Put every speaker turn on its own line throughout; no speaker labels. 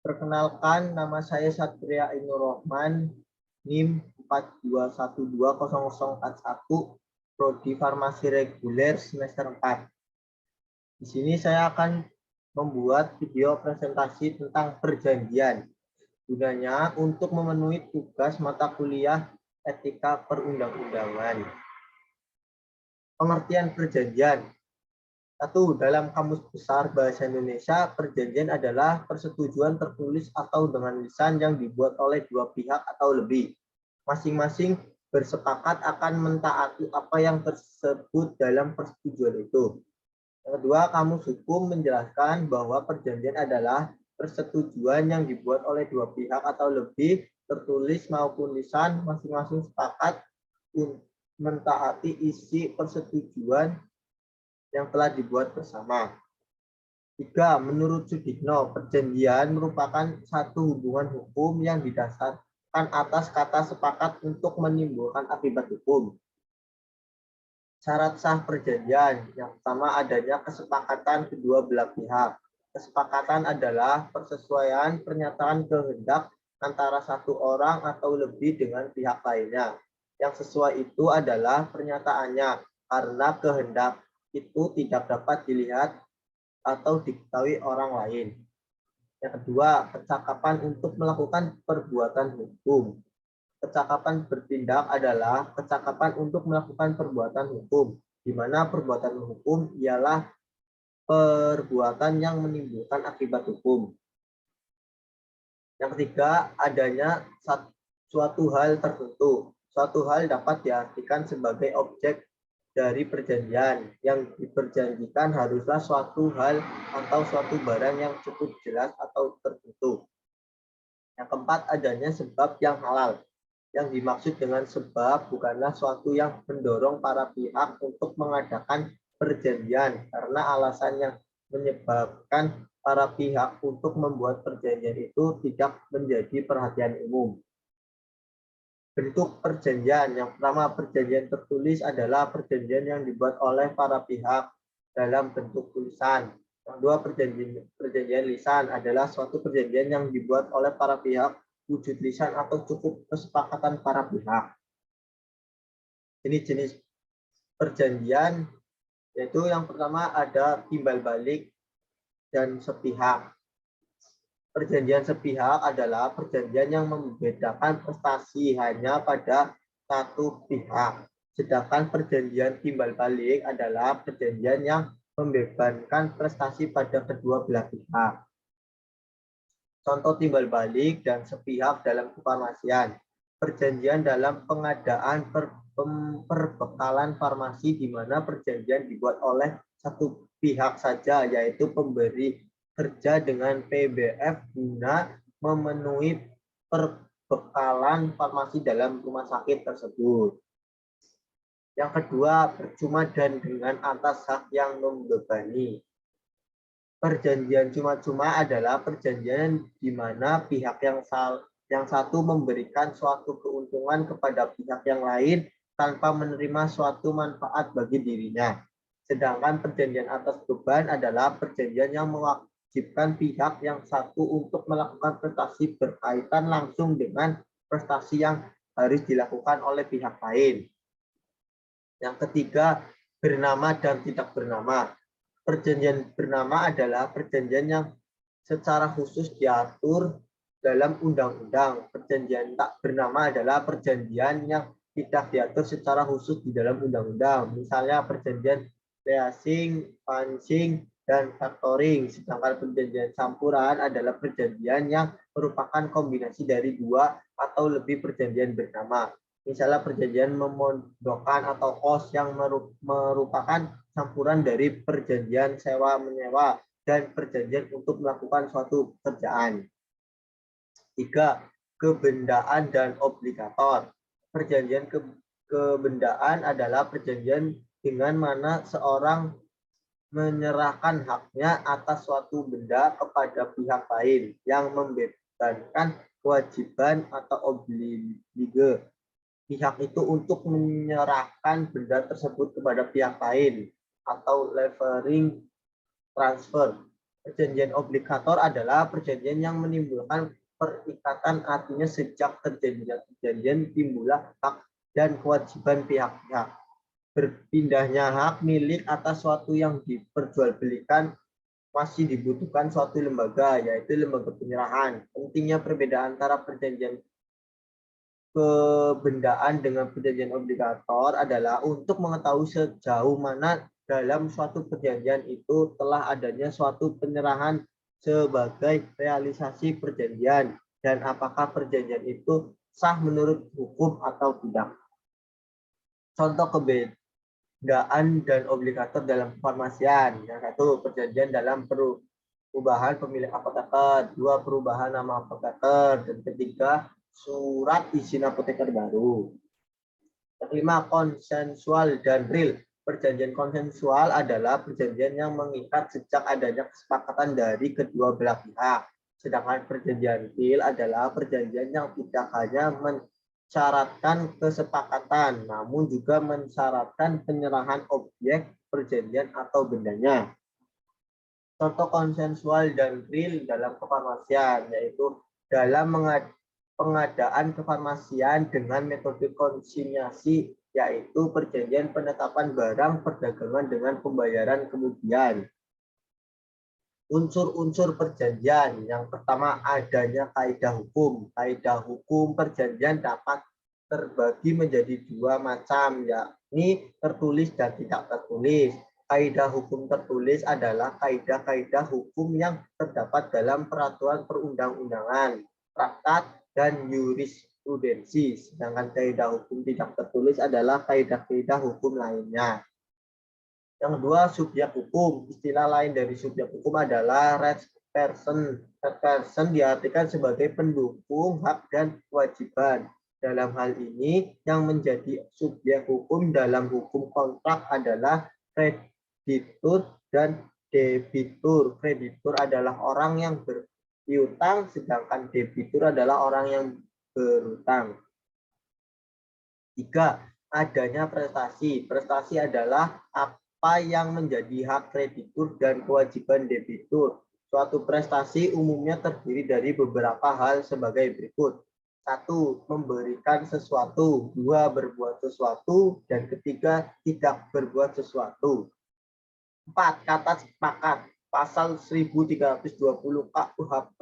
Perkenalkan, nama saya Satria Ainur Rohman, NIM 42120041, Prodi Farmasi Reguler semester 4. Di sini saya akan membuat video presentasi tentang perjanjian. Gunanya untuk memenuhi tugas mata kuliah etika perundang-undangan. Pengertian perjanjian. 1. Dalam Kamus Besar Bahasa Indonesia, perjanjian adalah persetujuan tertulis atau dengan lisan yang dibuat oleh dua pihak atau lebih. Masing-masing bersepakat akan mentaati apa yang tersebut dalam persetujuan itu. Yang kedua, Kamus Hukum menjelaskan bahwa perjanjian adalah persetujuan yang dibuat oleh dua pihak atau lebih, tertulis maupun lisan, masing-masing sepakat mentaati isi persetujuan yang telah dibuat bersama. 3. Menurut Sudikno, perjanjian merupakan satu hubungan hukum yang didasarkan atas kata sepakat untuk menimbulkan akibat hukum. Syarat sah perjanjian. Yang pertama, adanya kesepakatan kedua belah pihak. Kesepakatan adalah persesuaian pernyataan kehendak antara satu orang atau lebih dengan pihak lainnya. Yang sesuai itu adalah pernyataannya, karena kehendak itu tidak dapat dilihat atau diketahui orang lain. Yang kedua, kecakapan untuk melakukan perbuatan hukum. Kecakapan bertindak adalah kecakapan untuk melakukan perbuatan hukum, di mana perbuatan hukum ialah perbuatan yang menimbulkan akibat hukum. Yang ketiga, adanya suatu hal tertentu. Suatu hal dapat diartikan sebagai objek dari perjanjian. Yang diperjanjikan haruslah suatu hal atau suatu barang yang cukup jelas atau tertentu. Yang keempat, adanya sebab yang halal. Yang dimaksud dengan sebab bukanlah suatu yang mendorong para pihak untuk mengadakan perjanjian, karena alasan yang menyebabkan para pihak untuk membuat perjanjian itu tidak menjadi perhatian umum. Bentuk perjanjian. Yang pertama, perjanjian tertulis adalah perjanjian yang dibuat oleh para pihak dalam bentuk tulisan. Yang kedua, perjanjian lisan adalah suatu perjanjian yang dibuat oleh para pihak wujud lisan atau cukup kesepakatan para pihak. Jenis-jenis perjanjian yaitu yang pertama ada timbal balik dan sepihak. Perjanjian sepihak adalah perjanjian yang membedakan prestasi hanya pada satu pihak. Sedangkan perjanjian timbal balik adalah perjanjian yang membebankan prestasi pada kedua belah pihak. Contoh timbal balik dan sepihak dalam kefarmasian. Perjanjian dalam pengadaan perbekalan farmasi di mana perjanjian dibuat oleh satu pihak saja, yaitu pemberi kerja dengan PBF guna memenuhi perbekalan farmasi dalam rumah sakit tersebut. Yang kedua, percuma dan dengan atas hak yang membebani. Perjanjian cuma-cuma adalah perjanjian di mana pihak yang satu memberikan suatu keuntungan kepada pihak yang lain tanpa menerima suatu manfaat bagi dirinya. Sedangkan perjanjian atas beban adalah perjanjian yang mewajibkan pihak yang satu untuk melakukan prestasi berkaitan langsung dengan prestasi yang harus dilakukan oleh pihak lain. Yang ketiga, bernama dan tidak bernama. Perjanjian bernama adalah perjanjian yang secara khusus diatur dalam undang-undang. Perjanjian tak bernama adalah perjanjian yang tidak diatur secara khusus di dalam undang-undang. Misalnya perjanjian leasing, financing, dan factoring. Sedangkan perjanjian campuran adalah perjanjian yang merupakan kombinasi dari dua atau lebih perjanjian bernama. Misalnya perjanjian memondokkan atau kos yang merupakan campuran dari perjanjian sewa-menyewa dan perjanjian untuk melakukan suatu pekerjaan. 3. Kebendaan dan obligator. Perjanjian kebendaan adalah perjanjian dengan mana seorang menyerahkan haknya atas suatu benda kepada pihak lain yang membebankan kewajiban atau oblige pihak itu untuk menyerahkan benda tersebut kepada pihak lain atau levering transfer. Perjanjian obligator adalah perjanjian yang menimbulkan perikatan, artinya sejak terjadinya perjanjian timbullah hak dan kewajiban pihak-pihak. Berpindahnya hak milik atas suatu yang diperjualbelikan masih dibutuhkan suatu lembaga, yaitu lembaga penyerahan. Pentingnya perbedaan antara perjanjian kebendaan dengan perjanjian obligator adalah untuk mengetahui sejauh mana dalam suatu perjanjian itu telah adanya suatu penyerahan sebagai realisasi perjanjian dan apakah perjanjian itu sah menurut hukum atau tidak. Contoh kebedaan dan obligator dalam kefarmasian. Yang satu, perjanjian dalam perubahan pemilik apoteker, dua, perubahan nama apoteker, dan ketiga, surat izin apoteker baru. Kelima, konsensual dan real. Perjanjian konsensual adalah perjanjian yang mengikat sejak adanya kesepakatan dari kedua belah pihak. Sedangkan perjanjian real adalah perjanjian yang tidak hanya mensyaratkan kesepakatan, namun juga mensyaratkan penyerahan objek perjanjian atau bendanya. Contoh konsensual dan real dalam kefarmasian, yaitu dalam pengadaan kefarmasian dengan metode konsinyasi, yaitu perjanjian penetapan barang perdagangan dengan pembayaran kemudian. Unsur-unsur perjanjian. Yang pertama, adanya kaidah hukum. Kaidah hukum perjanjian dapat terbagi menjadi dua macam, yakni tertulis dan tidak tertulis. Kaidah hukum tertulis adalah kaidah-kaidah hukum yang terdapat dalam peraturan perundang-undangan, traktat, dan jurisprudensi. Sedangkan kaidah hukum tidak tertulis adalah kaidah-kaidah hukum lainnya. Yang kedua, subjek hukum. Istilah lain dari subjek hukum adalah res person. Res person diartikan sebagai pendukung hak dan kewajiban. Dalam hal ini, yang menjadi subjek hukum dalam hukum kontrak adalah kreditur dan debitur. Kreditur adalah orang yang berpiutang, sedangkan debitur adalah orang yang berutang. Tiga, adanya prestasi. Prestasi adalah apa yang menjadi hak kreditur dan kewajiban debitur. Suatu prestasi umumnya terdiri dari beberapa hal sebagai berikut. Satu, memberikan sesuatu. Dua, berbuat sesuatu. Dan ketiga, tidak berbuat sesuatu. Empat, kata sepakat. Pasal 1320 KUHP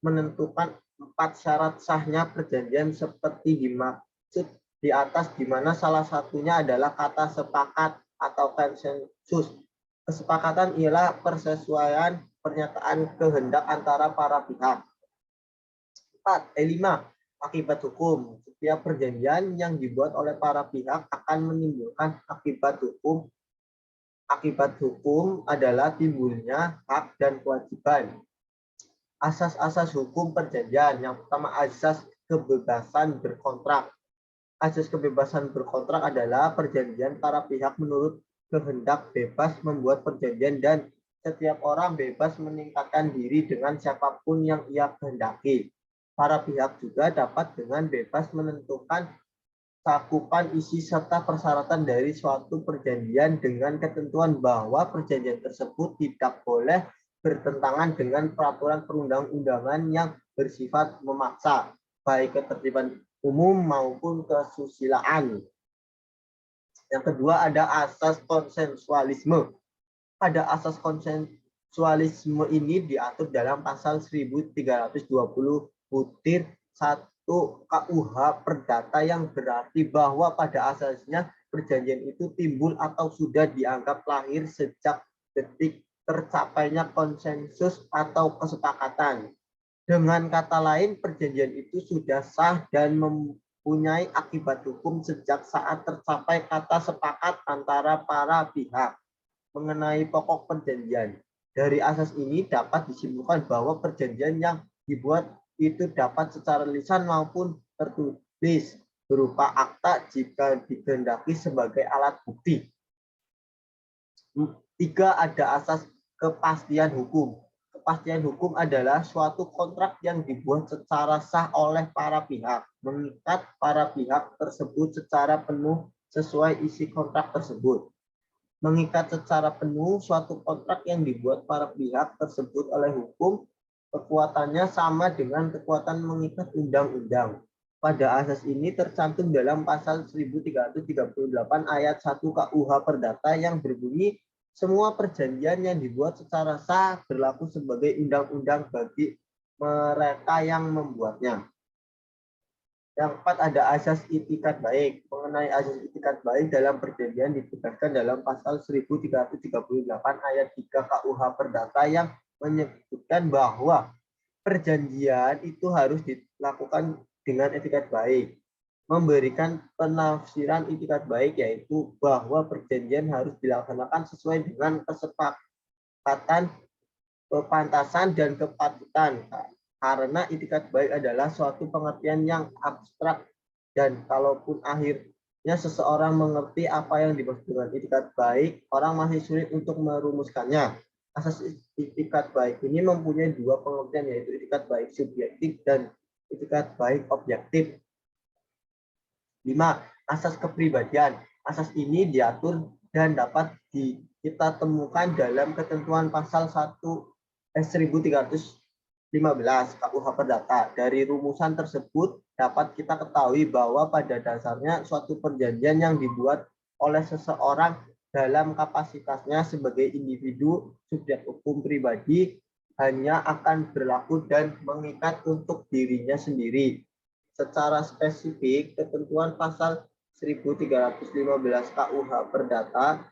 menentukan 4 syarat sahnya perjanjian seperti dimaksud di atas, di mana salah satunya adalah kata sepakat atau konsensus. Kesepakatan ialah persesuaian pernyataan kehendak antara para pihak. 5. Akibat hukum. Setiap perjanjian yang dibuat oleh para pihak akan menimbulkan akibat hukum. Akibat hukum adalah timbulnya hak dan kewajiban. Asas-asas hukum perjanjian. Yang pertama, asas kebebasan berkontrak. Asas kebebasan berkontrak adalah perjanjian para pihak menurut kehendak bebas membuat perjanjian dan setiap orang bebas meningkatkan diri dengan siapapun yang ia kehendaki. Para pihak juga dapat dengan bebas menentukan cakupan isi serta persyaratan dari suatu perjanjian dengan ketentuan bahwa perjanjian tersebut tidak boleh bertentangan dengan peraturan perundang-undangan yang bersifat memaksa, baik ketertiban umum maupun kesusilaan. Yang kedua, ada asas konsensualisme. Pada asas konsensualisme ini diatur dalam pasal 1320 butir 1 KUH Perdata, yang berarti bahwa pada asasnya perjanjian itu timbul atau sudah dianggap lahir sejak detik tercapainya konsensus atau kesepakatan. Dengan kata lain, perjanjian itu sudah sah dan mempunyai akibat hukum sejak saat tercapai kata sepakat antara para pihak mengenai pokok perjanjian. Dari asas ini dapat disimpulkan bahwa perjanjian yang dibuat itu dapat secara lisan maupun tertulis berupa akta jika dikehendaki sebagai alat bukti. 3. Ada asas kepastian hukum. Kepastian hukum adalah suatu kontrak yang dibuat secara sah oleh para pihak, mengikat para pihak tersebut secara penuh sesuai isi kontrak tersebut. mengikat secara penuh suatu kontrak yang dibuat para pihak tersebut oleh hukum, kekuatannya sama dengan kekuatan mengikat undang-undang. Pada asas ini tercantum dalam pasal 1338 ayat 1 KUH Perdata yang berbunyi, semua perjanjian yang dibuat secara sah berlaku sebagai undang-undang bagi mereka yang membuatnya. Yang keempat ada asas itikat baik. Mengenai asas itikat baik dalam perjanjian ditegaskan dalam pasal 1338 ayat 3 KUH Perdata yang menyebutkan bahwa perjanjian itu harus dilakukan dengan itikat baik. Memberikan penafsiran itikat baik yaitu bahwa perjanjian harus dilaksanakan sesuai dengan kesepakatan, kepantasan, dan kepatutan. Karena itikat baik adalah suatu pengertian yang abstrak dan kalaupun akhirnya seseorang mengerti apa yang dimaksud dengan itikat baik, orang masih sulit untuk merumuskannya. Asas itikat baik ini mempunyai dua pengertian yaitu itikat baik subjektif dan itikat baik objektif. 5. Asas kepribadian. Asas ini diatur dan dapat kita temukan dalam ketentuan pasal 1315 KUH Perdata. Dari rumusan tersebut dapat kita ketahui bahwa pada dasarnya suatu perjanjian yang dibuat oleh seseorang dalam kapasitasnya sebagai individu subjek hukum pribadi hanya akan berlaku dan mengikat untuk dirinya sendiri. Secara spesifik, ketentuan pasal 1315 KUH Perdata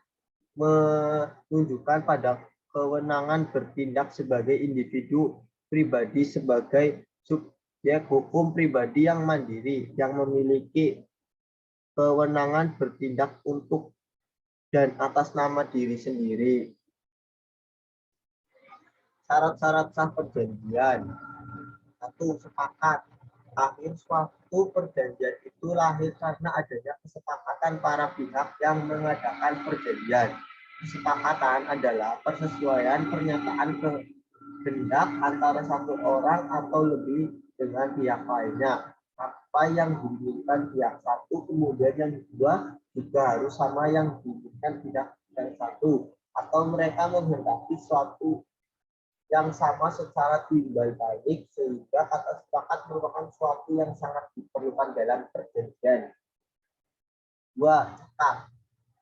menunjukkan pada kewenangan bertindak sebagai individu pribadi sebagai subjek hukum pribadi yang mandiri yang memiliki kewenangan bertindak untuk dan atas nama diri sendiri. Syarat-syarat sah perjanjian. 1. Sepakat. Akhir suatu perjanjian itu lahir karena adanya kesepakatan para pihak yang mengadakan perjanjian. Kesepakatan adalah persesuaian pernyataan kehendak antara satu orang atau lebih dengan pihak lainnya. Apa yang diinginkan pihak satu, kemudian yang kedua juga harus sama yang diinginkan pihak yang satu. Atau mereka menghendaki suatu yang sama secara timbal balik sehingga kata sepakat merupakan suatu yang sangat diperlukan dalam perjanjian. 2. Cekap.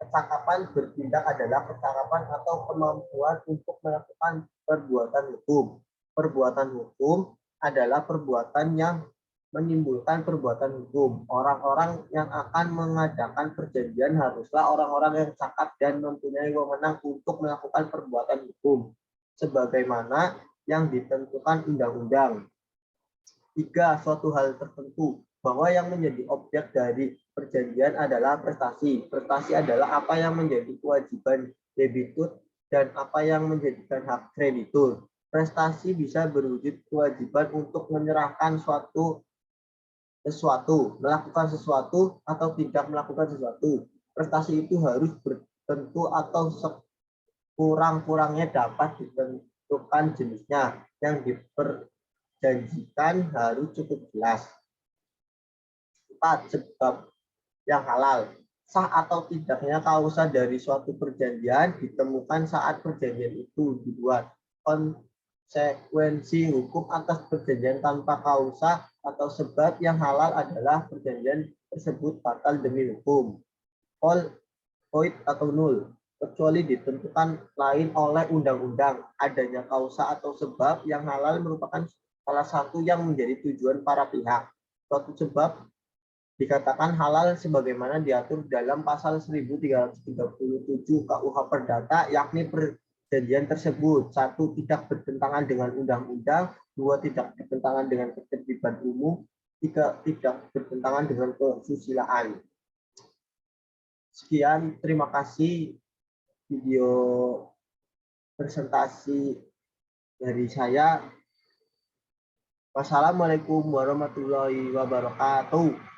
Kecakapan bertindak adalah kecakapan atau kemampuan untuk melakukan perbuatan hukum. Perbuatan hukum adalah perbuatan yang menimbulkan perbuatan hukum. Orang-orang yang akan mengadakan perjanjian haruslah orang-orang yang cakap dan mempunyai wewenang untuk melakukan perbuatan hukum sebagaimana yang ditentukan undang-undang. 3. Suatu hal tertentu bahwa yang menjadi objek dari perjanjian adalah prestasi. Prestasi adalah apa yang menjadi kewajiban debitur dan apa yang menjadikan hak kreditur. Prestasi bisa berwujud kewajiban untuk menyerahkan sesuatu, melakukan sesuatu, atau tidak melakukan sesuatu. Prestasi itu harus bertentu atau kurang-kurangnya dapat ditentukan jenisnya. Yang diperjanjikan harus cukup jelas. 4. Sebab yang halal. Sah atau tidaknya kausa dari suatu perjanjian ditemukan saat perjanjian itu dibuat. Konsekuensi hukum atas perjanjian tanpa kausa atau sebab yang halal adalah perjanjian tersebut batal demi hukum. Void atau null, kecuali ditentukan lain oleh undang-undang. Adanya kausa atau sebab yang halal merupakan salah satu yang menjadi tujuan para pihak. Suatu sebab dikatakan halal sebagaimana diatur dalam pasal 1337 KUH Perdata, yakni perjanjian tersebut 1. Tidak bertentangan dengan undang-undang, 2. Tidak bertentangan dengan ketertiban umum, 3. Tidak bertentangan dengan kesusilaan. Sekian, terima kasih video presentasi dari saya. Wassalamualaikum warahmatullahi wabarakatuh.